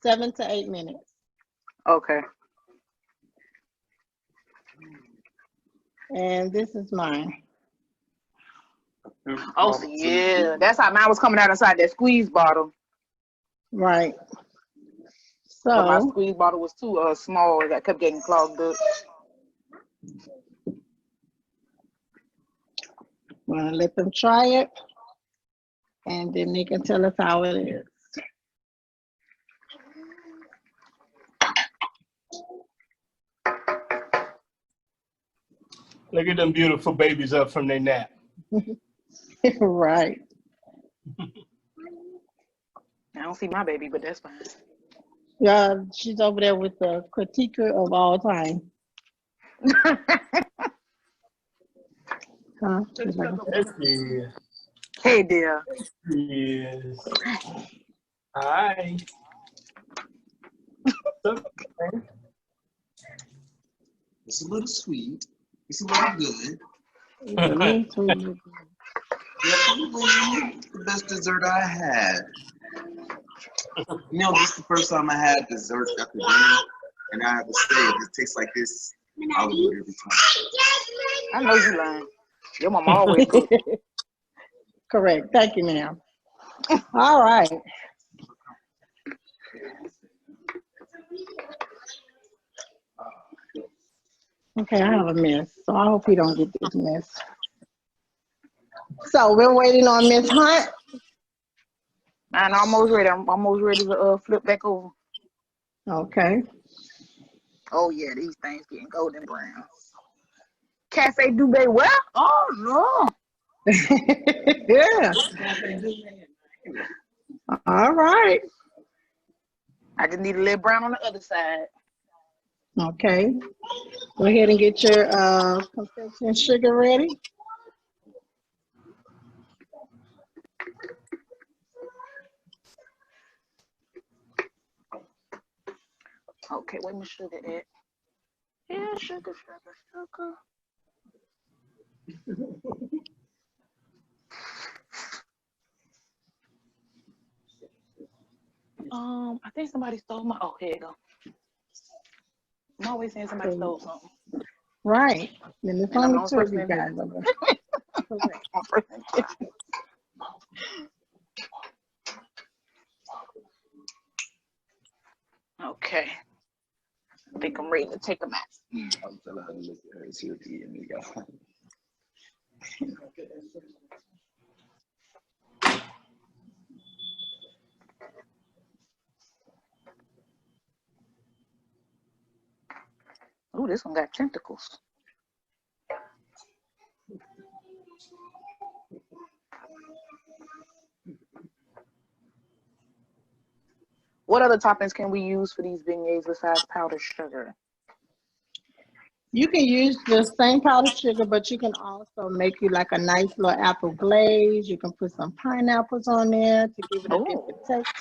to 8 minutes. Okay. And this is mine. Oh, so yeah. That's how mine was coming out inside that squeeze bottle. Right. But my So squeeze bottle was too small. I kept getting clogged up. we're gonna let them try it, and then they can tell us how it is. Look at them beautiful babies up from their nap. Right. I don't see my baby, but that's fine. Yeah, she's over there with the critiquer of all time. Huh? Yes, yes. Hey, dear. Yes. Hi. It's a little sweet. It's a little good. Mm-hmm. Definitely the best dessert I had. You know, this is the first time I had dessert after dinner, and I have to say, if it tastes like this, I would do it every time. I know you lying. Your mama always cook. Correct. Thank you, ma'am. All right. Okay, I have a mess, so I hope we don't get this mess. So we're waiting on Miss Hunt. I'm almost ready. I'm almost ready to flip back over. Okay. Oh yeah, these things getting golden brown. Cafe Dubé, well? Oh no. Yeah. All right. I just need a little brown on the other side. Okay. Go ahead and get your confection sugar ready. Okay, where my sugar at? Yeah, sugar. I think somebody stole my. Oh, here you go. I'm always saying somebody stole something. Right. And it's And I'm only the two of person you in here. guys. Okay. I think I'm ready to take a nap. I'm telling her to look at her. She'll be in the guy. Ooh, this one got tentacles. What other toppings can we use for these beignets besides powdered sugar? You can use the same powdered sugar, but you can also make you like a nice little apple glaze. You can put some pineapples on there to give it a different taste.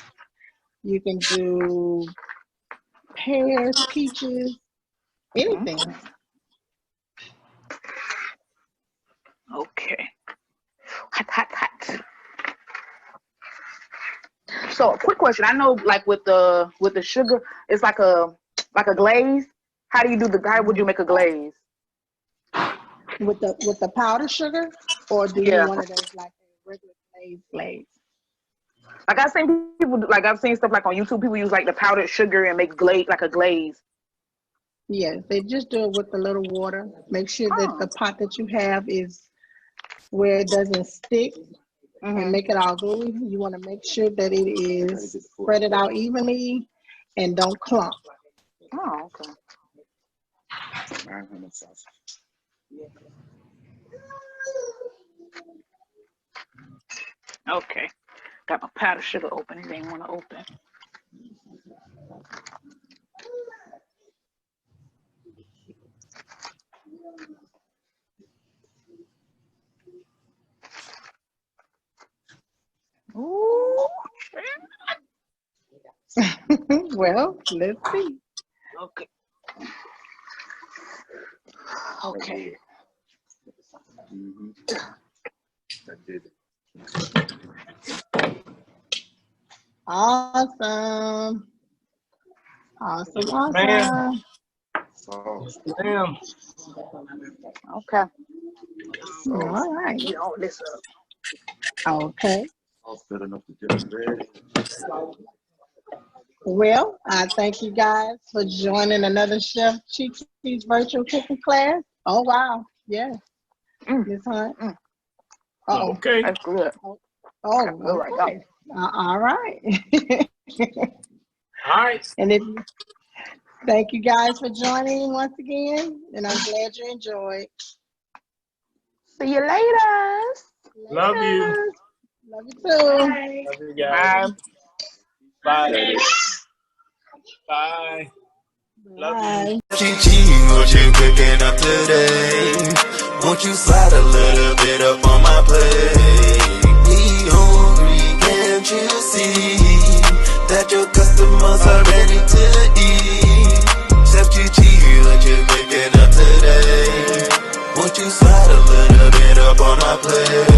You can do pears, peaches, anything. Okay. Hot. So, a quick question. I know, like with the sugar, it's like a glaze. How would you make a glaze? With the powdered sugar, or do you want it as like a regular glaze? Like I've seen people I've seen stuff like on YouTube. People use like the powdered sugar and make glaze like a glaze. Yes, they just do it with a little water. Make sure that the pot that you have is where it doesn't stick, and make it all gooey. You want to make sure that it is spread it out evenly and don't clump. Oh, okay. Okay. Got my powdered sugar open. It didn't want to open. Ooh. Well, let's see. Okay. Okay. Awesome. Ma'am. Ma'am. Okay. All right. Get all this up. Okay. Good enough to get ready. Well, I thank you guys for joining another Chef Chee Chee's virtual cooking class. Oh, wow. Yeah. Miss Hunt. Okay. That's good. Oh, okay. All right. All right. And thank you guys for joining once again, and I'm glad you enjoyed. See you later. Love you. Love you too. Love you guys. Bye. Bye. Love you. Chee Chee, what you cooking up today? Won't you slide a little bit up on my plate? We hungry, can't you see that your customers are ready to eat? Chef Chee Chee, what you cooking up today? Won't you slide a little bit up on my plate?